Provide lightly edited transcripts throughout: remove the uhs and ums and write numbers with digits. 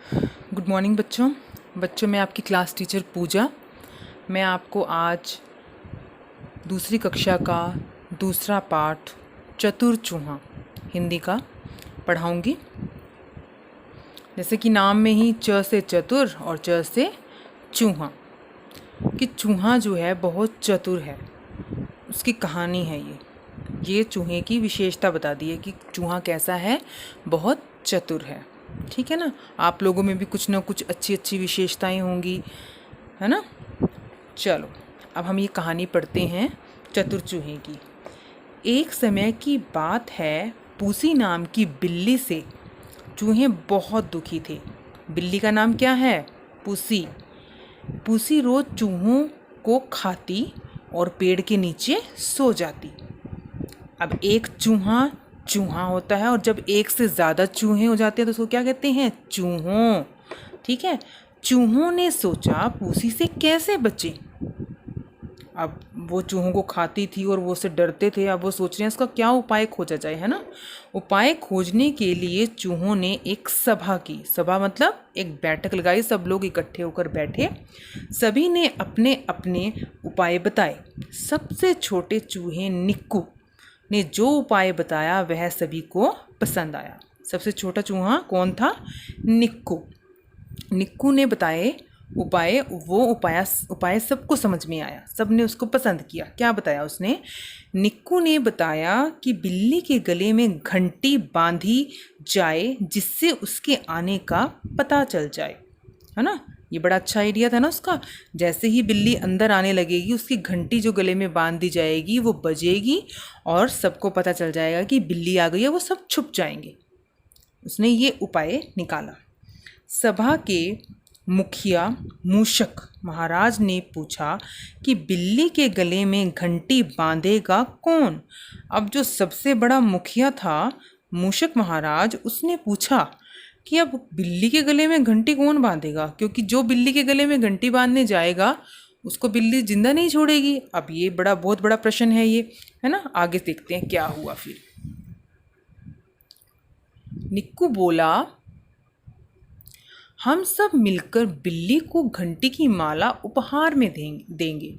Good morning बच्चों। मैं आपकी क्लास टीचर पूजा। मैं आपको आज दूसरी कक्षा का दूसरा पाठ चतुर चूहा हिंदी का पढ़ाऊंगी। जैसे कि नाम में ही च से चतुर और च से चूहा, कि चूहा जो है बहुत चतुर है। उसकी कहानी है ये चूहे की विशेषता बता दी है कि चूहा कैसा है, बहुत चतुर है। ठीक है ना। आप लोगों में भी कुछ ना कुछ अच्छी अच्छी विशेषताएं होंगी, है ना। चलो अब हम ये कहानी पढ़ते हैं चतुर चूहे की। एक समय की बात है, पूसी नाम की बिल्ली से चूहे बहुत दुखी थे। बिल्ली का नाम क्या है? पूसी। पूसी रोज चूहों को खाती और पेड़ के नीचे सो जाती। अब एक चूहा चूहा होता है, और जब एक से ज़्यादा चूहे हो जाते हैं तो उसको क्या कहते हैं? चूहों। ठीक है। चूहों ने सोचा पूसी से कैसे बचे। अब वो चूहों को खाती थी और वो उससे डरते थे। अब वो सोच रहे हैं इसका क्या उपाय खोजा जाए, है ना। उपाय खोजने के लिए चूहों ने एक सभा की। सभा मतलब एक बैठक लगाई, सब लोग इकट्ठे होकर बैठे। सभी ने अपने अपने उपाय बताए। सबसे छोटे चूहे निक्कू ने जो उपाय बताया वह सभी को पसंद आया। सबसे छोटा चूहा कौन था? निक्कू। निक्कू ने बताए उपाय। वो उपाय सबको समझ में आया, सबने उसको पसंद किया। क्या बताया उसने? निक्कू ने बताया कि बिल्ली के गले में घंटी बांधी जाए जिससे उसके आने का पता चल जाए, है ना। ये बड़ा अच्छा आइडिया था ना उसका। जैसे ही बिल्ली अंदर आने लगेगी, उसकी घंटी जो गले में बांध दी जाएगी वो बजेगी और सबको पता चल जाएगा कि बिल्ली आ गई है, वो सब छुप जाएंगे। उसने ये उपाय निकाला। सभा के मुखिया मूषक महाराज ने पूछा कि बिल्ली के गले में घंटी बांधेगा कौन। अब जो सबसे बड़ा मुखिया था मूषक महाराज, उसने पूछा कि अब बिल्ली के गले में घंटी कौन बांधेगा, क्योंकि जो बिल्ली के गले में घंटी बांधने जाएगा उसको बिल्ली जिंदा नहीं छोड़ेगी। अब ये बहुत बड़ा प्रश्न है ये, है ना। आगे देखते हैं क्या हुआ फिर। निक्कू बोला, हम सब मिलकर बिल्ली को घंटी की माला उपहार में देंगे।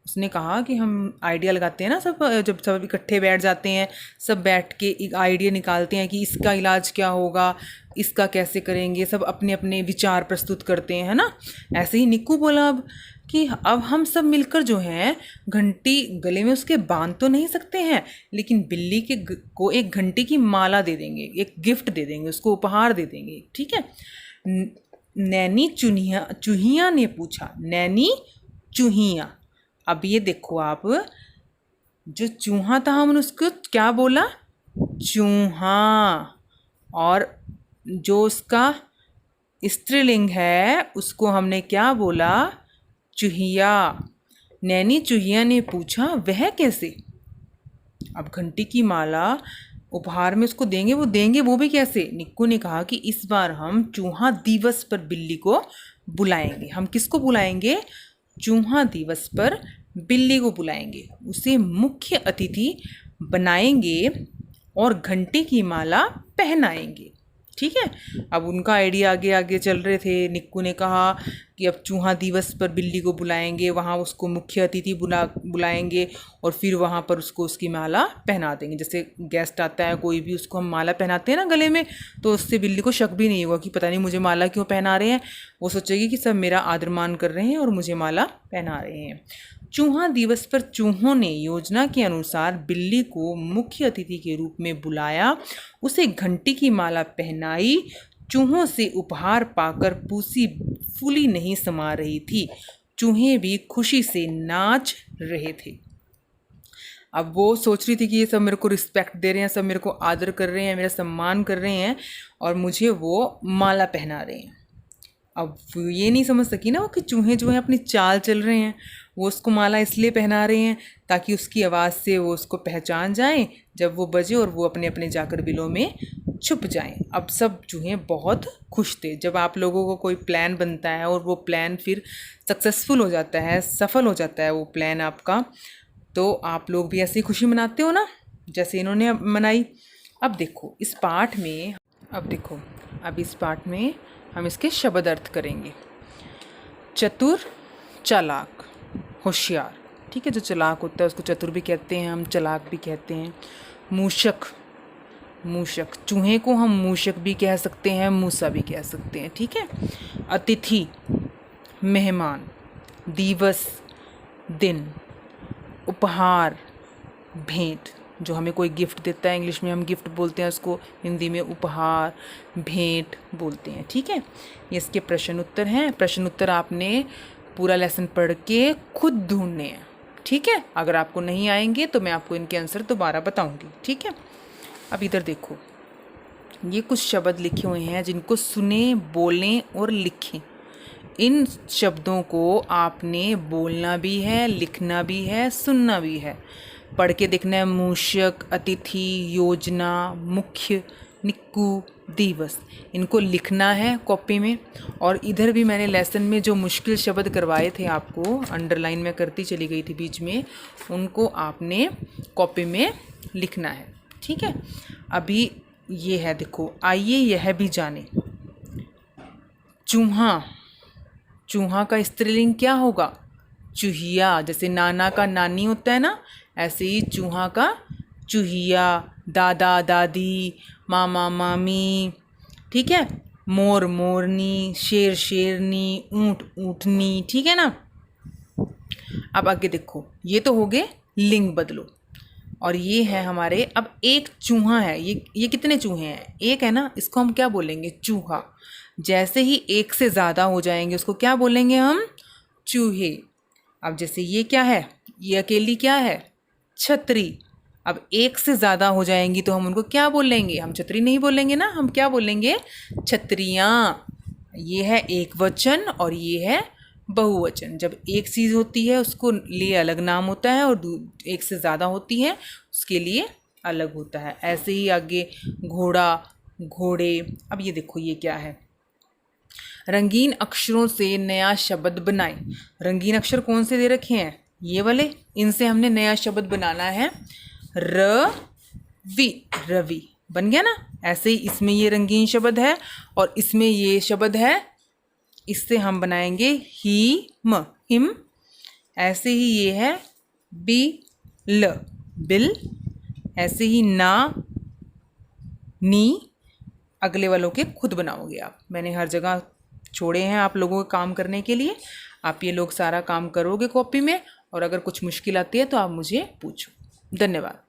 उसने कहा कि हम आइडिया लगाते हैं ना, सब जब सब इकट्ठे बैठ जाते हैं, सब बैठ के एक आइडिया निकालते हैं कि इसका इलाज क्या होगा, इसका कैसे करेंगे, सब अपने अपने विचार प्रस्तुत करते हैं, है ना। ऐसे ही निक्कू बोला अब कि अब हम सब मिलकर जो है घंटी गले में उसके बांध तो नहीं सकते हैं, लेकिन बिल्ली को एक घंटी की माला दे देंगे, एक गिफ्ट दे देंगे, उसको उपहार दे देंगे। ठीक है। नैनी चूहिया ने पूछा। नैनी चूहिया। अब ये देखो आप, जो चूहा था हमने उसको क्या बोला? चूहा। और जो उसका स्त्रीलिंग है उसको हमने क्या बोला? चूहिया। नैनी चूहिया ने पूछा वह कैसे। अब घंटी की माला उपहार में उसको देंगे, वो भी कैसे? निक्कू ने कहा कि इस बार हम चूहा दिवस पर बिल्ली को बुलाएंगे। हम किसको बुलाएंगे? चूहा दिवस पर बिल्ली को बुलाएंगे, उसे मुख्य अतिथि बनाएंगे और घंटी की माला पहनाएंगे। ठीक है। अब उनका आइडिया आगे आगे चल रहे थे। निक्कू ने कहा कि अब चूहा दिवस पर बिल्ली को बुलाएंगे, वहाँ उसको मुख्य अतिथि बुलाएंगे और फिर वहाँ पर उसको उसकी माला पहना देंगे। जैसे गेस्ट आता है कोई भी, उसको हम माला पहनाते हैं ना गले में, तो उससे बिल्ली को शक भी नहीं होगा कि पता नहीं मुझे माला क्यों पहना रहे हैं। वो सोचेगी कि सब मेरा आदर मान कर रहे हैं और मुझे माला पहना रहे हैं। चूहा दिवस पर चूहों ने योजना के अनुसार बिल्ली को मुख्य अतिथि के रूप में बुलाया, उसे घंटी की माला पहनाई। चूहों से उपहार पाकर पूसी फूली नहीं समा रही थी। चूहे भी खुशी से नाच रहे थे। अब वो सोच रही थी कि ये सब मेरे को रिस्पेक्ट दे रहे हैं, सब मेरे को आदर कर रहे हैं, मेरा सम्मान कर रहे हैं और मुझे वो माला पहना रहे हैं। अब ये नहीं समझ सकी ना वो कि चूहे जो हैं अपनी चाल चल रहे हैं। वो उसको माला इसलिए पहना रहे हैं ताकि उसकी आवाज़ से वो उसको पहचान जाएं जब वो बजे, और वो अपने अपने जाकर बिलों में छुप जाएं। अब सब चूहे बहुत खुश थे। जब आप लोगों को कोई प्लान बनता है और वो प्लान फिर सक्सेसफुल हो जाता है, सफल हो जाता है वो प्लान आपका, तो आप लोग भी ऐसी खुशी मनाते हो ना, जैसे इन्होंने मनाई। अब देखो इस पाठ में, अब देखो अब इस पाठ में हम इसके शब्द अर्थ करेंगे। चतुर, चालाक, होशियार। ठीक है, जो चालाक होता है उसको चतुर भी कहते हैं, हम चालाक भी कहते हैं। मूषक, मूषक, चूहे को हम मूषक भी कह सकते हैं, मूसा भी कह सकते हैं। ठीक है। अतिथि, मेहमान। दिवस, दिन। उपहार, भेंट, जो हमें कोई गिफ्ट देता है, इंग्लिश में हम गिफ्ट बोलते हैं उसको, हिंदी में उपहार, भेंट बोलते हैं। ठीक है। ये इसके प्रश्न उत्तर हैं। प्रश्न उत्तर आपने पूरा लेसन पढ़ के खुद ढूंढने हैं। ठीक है। अगर आपको नहीं आएंगे तो मैं आपको इनके आंसर दोबारा बताऊंगी। ठीक है। अब इधर देखो, ये कुछ शब्द लिखे हुए हैं जिनको सुने, बोलें और लिखें। इन शब्दों को आपने बोलना भी है, लिखना भी है, सुनना भी है। पढ़ के देखना है। मूषक, अतिथि, योजना, मुख्य, निक्कू, दिवस। इनको लिखना है कॉपी में। और इधर भी मैंने लेसन में जो मुश्किल शब्द करवाए थे आपको, अंडरलाइन में करती चली गई थी बीच में, उनको आपने कॉपी में लिखना है। ठीक है। अभी ये है, देखो, आइए यह भी जाने। चूहा, चूहा का स्त्रीलिंग क्या होगा? चूहिया। जैसे नाना का नानी होता है ना, ऐसे ही चूहा का चूहिया। दादा, दादी, मामा, मामी। ठीक है। मोर, मोरनी। शेर, शेरनी। ऊंट, ऊँटनी। ठीक है ना। अब आगे देखो, ये तो हो गए लिंग बदलो। और ये है हमारे, अब एक चूहा है। ये कितने चूहे हैं? एक है ना, इसको हम क्या बोलेंगे? चूहा। जैसे ही एक से ज़्यादा हो जाएंगे उसको क्या बोलेंगे हम? चूहे। अब जैसे ये क्या है? ये अकेली क्या है? छतरी। अब एक से ज़्यादा हो जाएंगी तो हम उनको क्या बोलेंगे? हम छतरी नहीं बोलेंगे ना, हम क्या बोलेंगे? छतरियाँ। ये है एक वचन और ये है बहुवचन। जब एक चीज़ होती है उसको लिए अलग नाम होता है, और एक से ज़्यादा होती है उसके लिए अलग होता है। ऐसे ही आगे घोड़ा, घोड़े। अब ये देखो, ये क्या है? रंगीन अक्षरों से नया शब्द बनाएं। रंगीन अक्षर कौन से दे रखे हैं? ये वाले। इनसे हमने नया शब्द बनाना है। रवि, रवि बन गया ना। ऐसे ही इसमें ये रंगीन शब्द है और इसमें ये शब्द है, इससे हम बनाएंगे हिम, हिम। ऐसे ही ये है बिल, बिल। ऐसे ही ना, नी। अगले वालों के खुद बनाओगे आप। मैंने हर जगह छोड़े हैं आप लोगों को काम करने के लिए। आप ये लोग सारा काम करोगे कॉपी में, और अगर कुछ मुश्किल आती है तो आप मुझे पूछो। धन्यवाद।